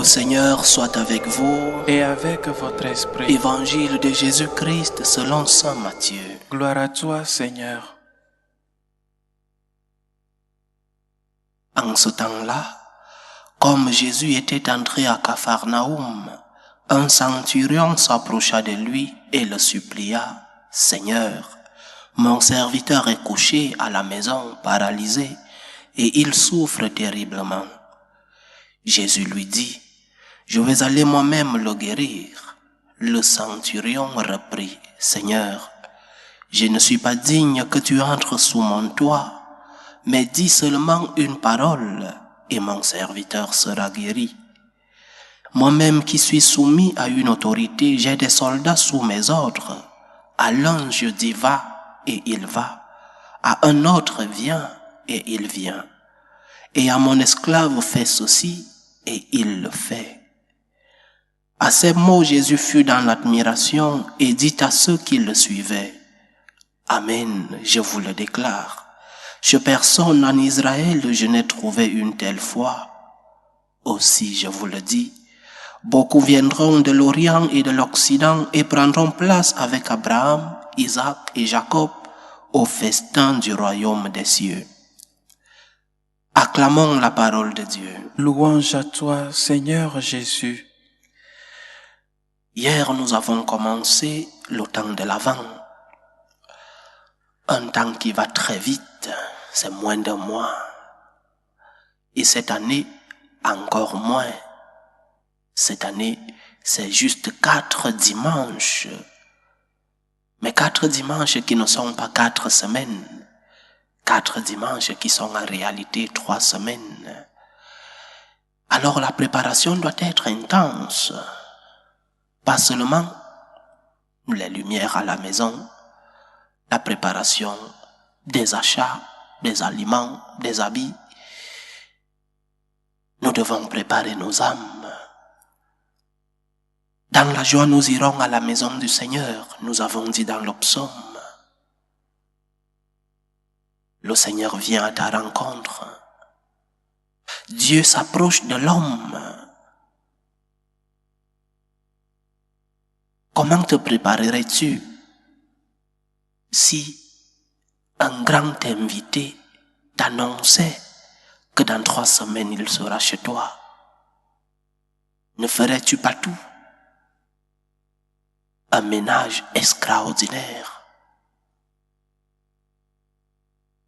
Seigneur soit avec vous. Et avec votre esprit. Évangile de Jésus-Christ selon saint Matthieu. Gloire à toi, Seigneur. En ce temps-là, comme Jésus était entré à Capharnaüm, un centurion s'approcha de lui et le supplia, « Seigneur, mon serviteur est couché à la maison, paralysé, et il souffre terriblement. » Jésus lui dit, « Je vais aller moi-même le guérir. » Le centurion reprit, « Seigneur, je ne suis pas digne que tu entres sous mon toit, mais dis seulement une parole, et mon serviteur sera guéri. Moi-même qui suis soumis à une autorité, j'ai des soldats sous mes ordres. À l'un je dis va, et il va. À un autre viens, et il vient. Et à mon esclave fais ceci, et il le fait. » À ces mots, Jésus fut dans l'admiration et dit à ceux qui le suivaient, « Amen, je vous le déclare. Chez personne en Israël je n'ai trouvé une telle foi. Aussi, je vous le dis, beaucoup viendront de l'Orient et de l'Occident et prendront place avec Abraham, Isaac et Jacob au festin du royaume des cieux. » Acclamons la parole de Dieu. Louange à toi, Seigneur Jésus. Hier, nous avons commencé le temps de l'Avent. Un temps qui va très vite, c'est moins d'un mois. Et cette année, encore moins. Cette année, c'est juste 4 dimanches. Mais 4 dimanches qui ne sont pas 4 semaines. 4 dimanches qui sont en réalité 3 semaines. Alors la préparation doit être intense. Pas seulement les lumières à la maison, la préparation des achats, des aliments, des habits. Nous devons préparer nos âmes. Dans la joie, nous irons à la maison du Seigneur, nous avons dit dans le psaume. Le Seigneur vient à ta rencontre. Dieu s'approche de l'homme. Comment te préparerais-tu si un grand invité t'annonçait que dans 3 semaines il sera chez toi? Ne ferais-tu pas tout? Un ménage extraordinaire.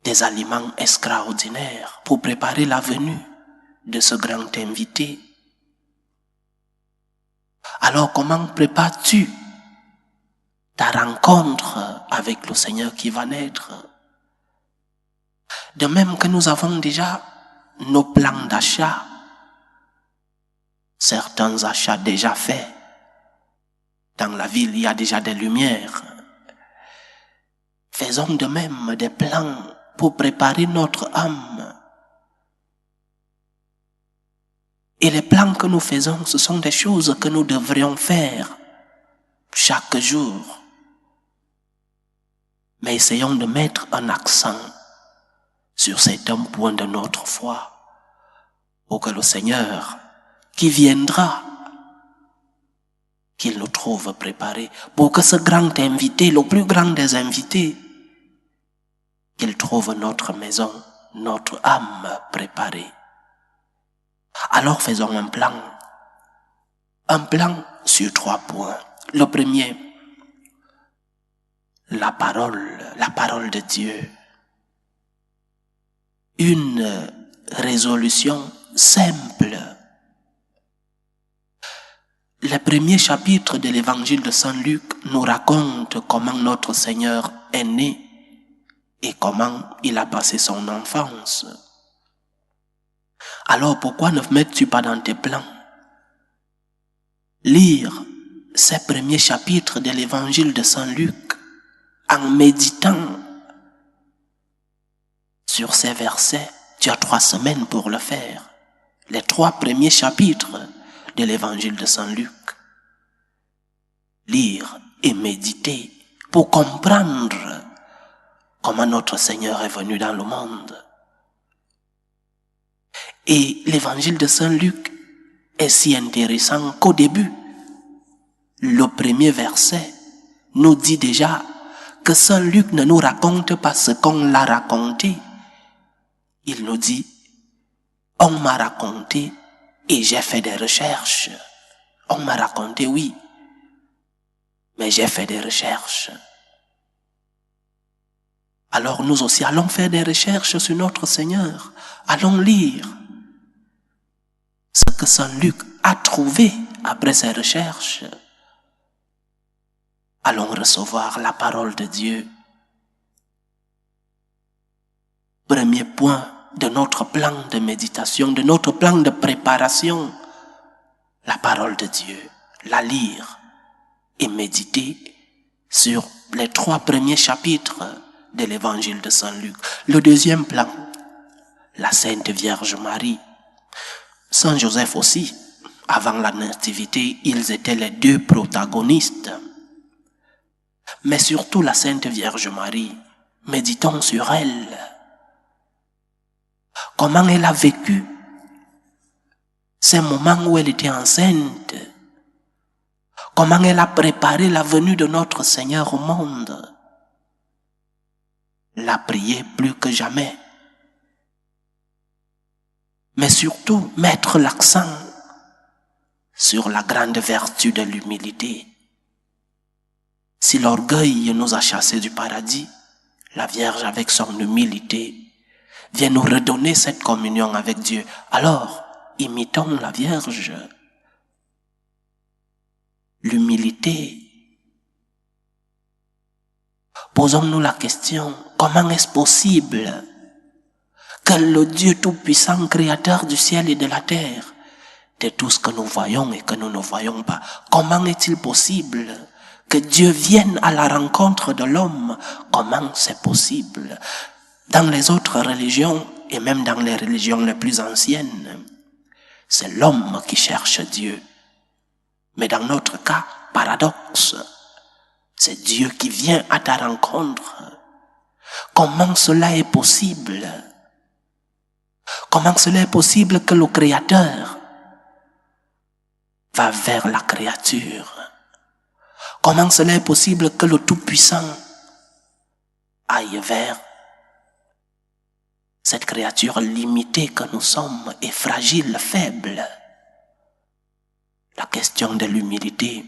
Des aliments extraordinaires pour préparer la venue de ce grand invité. Alors comment prépares-tu ta rencontre avec le Seigneur qui va naître? De même que nous avons déjà nos plans d'achat, certains achats déjà faits. Dans la ville, il y a déjà des lumières. Faisons de même des plans pour préparer notre âme. Et les plans que nous faisons, ce sont des choses que nous devrions faire chaque jour. Mais essayons de mettre un accent sur certains points de notre foi pour que le Seigneur qui viendra, qu'il nous trouve préparés, pour que ce grand invité, le plus grand des invités, qu'il trouve notre maison, notre âme préparée. Alors faisons un plan sur 3 points. Le premier, la parole de Dieu. Une résolution simple. Le premier chapitre de l'évangile de Saint Luc nous raconte comment notre Seigneur est né et comment il a passé son enfance. Alors pourquoi ne mets-tu pas dans tes plans lire ces premiers chapitres de l'évangile de Saint Luc en méditant sur ces versets? Tu as 3 semaines pour le faire. Les 3 premiers chapitres de l'évangile de Saint Luc. Lire et méditer pour comprendre comment notre Seigneur est venu dans le monde. Et l'évangile de Saint Luc est si intéressant qu'au début, le premier verset nous dit déjà que Saint Luc ne nous raconte pas ce qu'on l'a raconté. Il nous dit, on m'a raconté et j'ai fait des recherches. On m'a raconté, oui, mais j'ai fait des recherches. Alors nous aussi allons faire des recherches sur notre Seigneur. Allons lire ce que Saint Luc a trouvé après ses recherches. Allons recevoir la parole de Dieu. Premier point de notre plan de méditation, de notre plan de préparation, la parole de Dieu, la lire et méditer sur les 3 premiers chapitres de l'évangile de Saint Luc. Le deuxième plan, la Sainte Vierge Marie. Saint Joseph aussi, avant la nativité, ils étaient les 2 protagonistes. Mais surtout la Sainte Vierge Marie, méditons sur elle. Comment elle a vécu ces moments où elle était enceinte. Comment elle a préparé la venue de notre Seigneur au monde. La prier plus que jamais. Mais surtout mettre l'accent sur la grande vertu de l'humilité. Si l'orgueil nous a chassés du paradis, la Vierge avec son humilité vient nous redonner cette communion avec Dieu. Alors, imitons la Vierge. L'humilité. Posons-nous la question, comment est-ce possible que le Dieu Tout-Puissant, Créateur du ciel et de la terre, de tout ce que nous voyons et que nous ne voyons pas, comment est-il possible que Dieu vienne à la rencontre de l'homme? Comment c'est possible? Dans les autres religions, et même dans les religions les plus anciennes, c'est l'homme qui cherche Dieu. Mais dans notre cas, paradoxe, c'est Dieu qui vient à ta rencontre. Comment cela est possible? Comment cela est possible que le Créateur va vers la créature? Comment cela est possible que le Tout-Puissant aille vers cette créature limitée que nous sommes et fragile, faible? La question de l'humilité.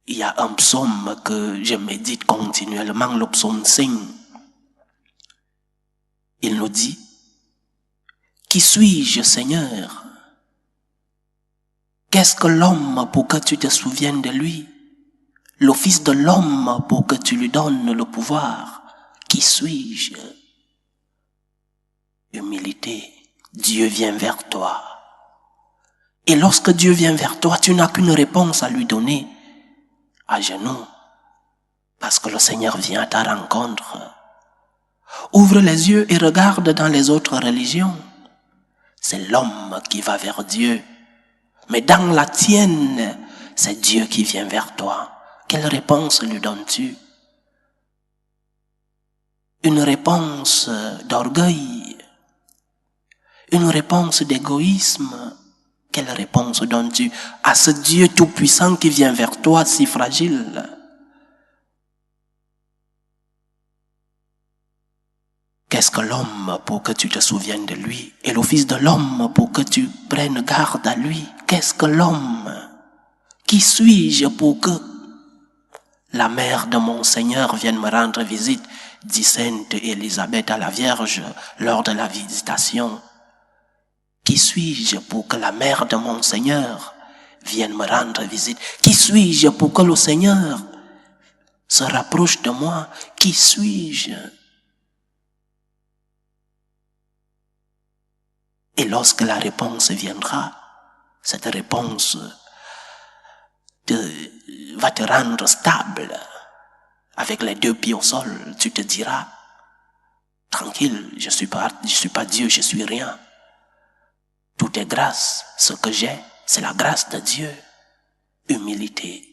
Il y a un psaume que je médite continuellement, le psaume 5. Il nous dit, « Qui suis-je, Seigneur? Qu'est-ce que l'homme pour que tu te souviennes de lui? Le Fils de l'homme pour que tu lui donnes le pouvoir? Qui suis-je? » Humilité. Dieu vient vers toi. Et lorsque Dieu vient vers toi, tu n'as qu'une réponse à lui donner. À genoux. Parce que le Seigneur vient à ta rencontre. Ouvre les yeux et regarde dans les autres religions. C'est l'homme qui va vers Dieu. Mais dans la tienne, c'est Dieu qui vient vers toi. Quelle réponse lui donnes-tu? Une réponse d'orgueil? Une réponse d'égoïsme? Quelle réponse donnes-tu à ce Dieu tout-puissant qui vient vers toi si fragile? Qu'est-ce que l'homme pour que tu te souviennes de lui? Et le Fils de l'homme pour que tu prennes garde à lui? Qu'est-ce que l'homme? Qui suis-je pour que la mère de mon Seigneur vienne me rendre visite? Dit Sainte Élisabeth à la Vierge lors de la visitation. Qui suis-je pour que la mère de mon Seigneur vienne me rendre visite? Qui suis-je pour que le Seigneur se rapproche de moi? Qui suis-je? Et lorsque la réponse viendra, cette réponse va te rendre stable. Avec les 2 pieds au sol, tu te diras, tranquille, je suis pas Dieu, je suis rien. Tout est grâce. Ce que j'ai, c'est la grâce de Dieu. Humilité.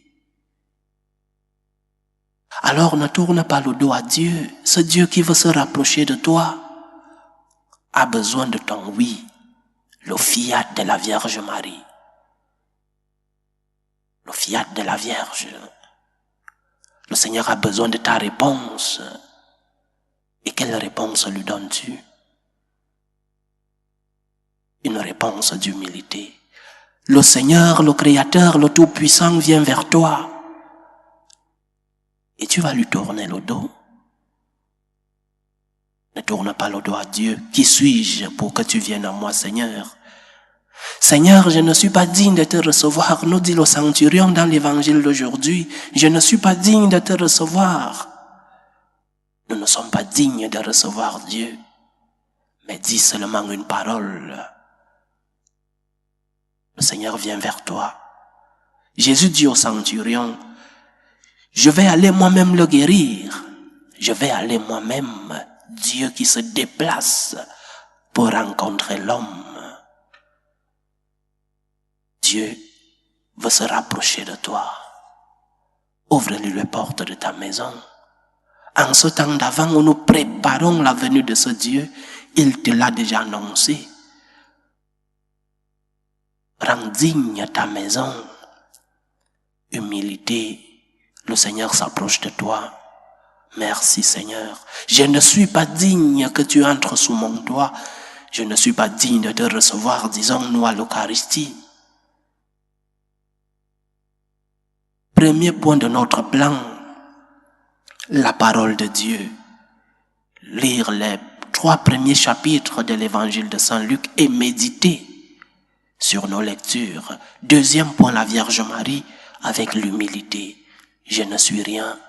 Alors ne tourne pas le dos à Dieu. Ce Dieu qui veut se rapprocher de toi a besoin de ton oui. le fiat de la Vierge Marie. Le fiat de la Vierge. Le Seigneur a besoin de ta réponse. Et quelle réponse lui donnes-tu? Une réponse d'humilité. Le Seigneur, le Créateur, le Tout-Puissant vient vers toi. Et tu vas lui tourner le dos. Ne tourne pas le dos à Dieu. Qui suis-je pour que tu viennes à moi, Seigneur? Seigneur, je ne suis pas digne de te recevoir, nous dit le centurion dans l'évangile d'aujourd'hui. Je ne suis pas digne de te recevoir. Nous ne sommes pas dignes de recevoir Dieu. Mais dis seulement une parole. Le Seigneur vient vers toi. Jésus dit au centurion, je vais aller moi-même le guérir. Je vais aller moi-même, Dieu qui se déplace pour rencontrer l'homme. Dieu veut se rapprocher de toi. Ouvre-lui les portes de ta maison. En ce temps d'avant où nous préparons la venue de ce Dieu, il te l'a déjà annoncé. Rends digne ta maison. Humilité. Le Seigneur s'approche de toi. Merci Seigneur. Je ne suis pas digne que tu entres sous mon toit. Je ne suis pas digne de te recevoir, disons-nous, à l'Eucharistie. Premier point de notre plan, la parole de Dieu. Lire les 3 premiers chapitres de l'évangile de Saint Luc et méditer sur nos lectures. Deuxième point, la Vierge Marie avec l'humilité. Je ne suis rien.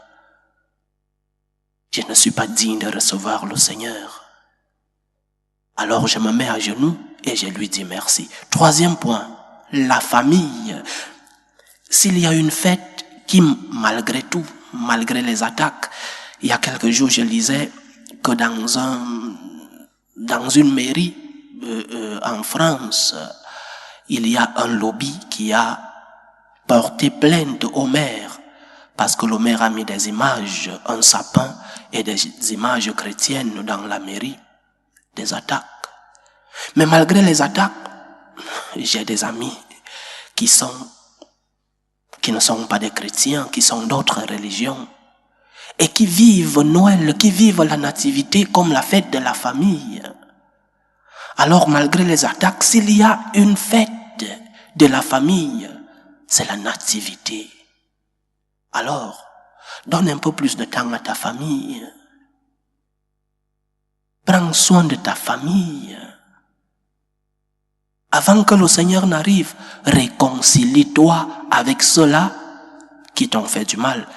Je ne suis pas digne de recevoir le Seigneur. Alors je me mets à genoux et je lui dis merci. Troisième point, la famille. S'il y a une fête qui, malgré tout, malgré les attaques, il y a quelques jours, je lisais que dans une mairie en France, il y a un lobby qui a porté plainte au maire parce que le maire a mis des images, un sapin et des images chrétiennes dans la mairie, des attaques. Mais malgré les attaques, j'ai des amis qui ne sont pas des chrétiens, qui sont d'autres religions, et qui vivent Noël, qui vivent la nativité comme la fête de la famille. Alors malgré les attaques, s'il y a une fête de la famille, c'est la nativité. Alors, donne un peu plus de temps à ta famille. Prends soin de ta famille. Avant que le Seigneur n'arrive, réconcilie-toi avec ceux-là qui t'ont fait du mal,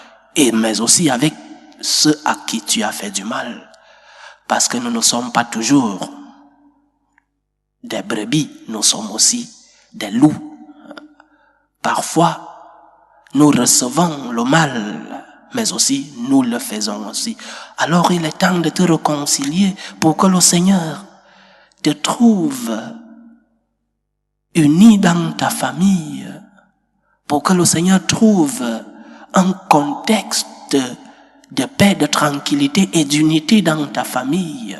mais aussi avec ceux à qui tu as fait du mal. Parce que nous ne sommes pas toujours des brebis, nous sommes aussi des loups. Parfois, nous recevons le mal, mais aussi nous le faisons aussi. Alors il est temps de te réconcilier pour que le Seigneur te trouve uni dans ta famille, pour que le Seigneur trouve un contexte de paix, de tranquillité et d'unité dans ta famille.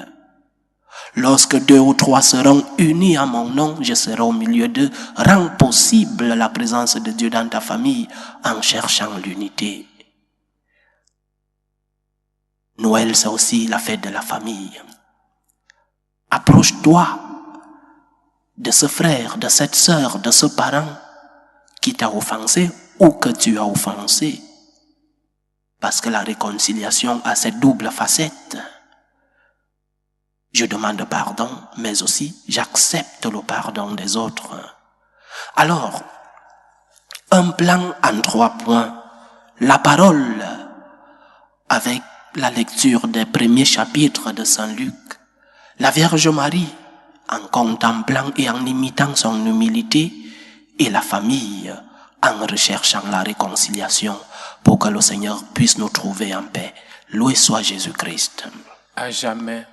Lorsque 2 ou 3 seront unis à mon nom, je serai au milieu d'eux. Rends possible la présence de Dieu dans ta famille en cherchant l'unité. Noël, c'est aussi la fête de la famille. Approche-toi de ce frère, de cette sœur, de ce parent qui t'a offensé ou que tu as offensé. Parce que la réconciliation a cette double facette. Je demande pardon, mais aussi j'accepte le pardon des autres. Alors, un plan en 3 points. La parole avec la lecture des premiers chapitres de Saint Luc. La Vierge Marie en contemplant et en imitant son humilité. Et la famille en recherchant la réconciliation pour que le Seigneur puisse nous trouver en paix. Loué soit Jésus-Christ. À jamais.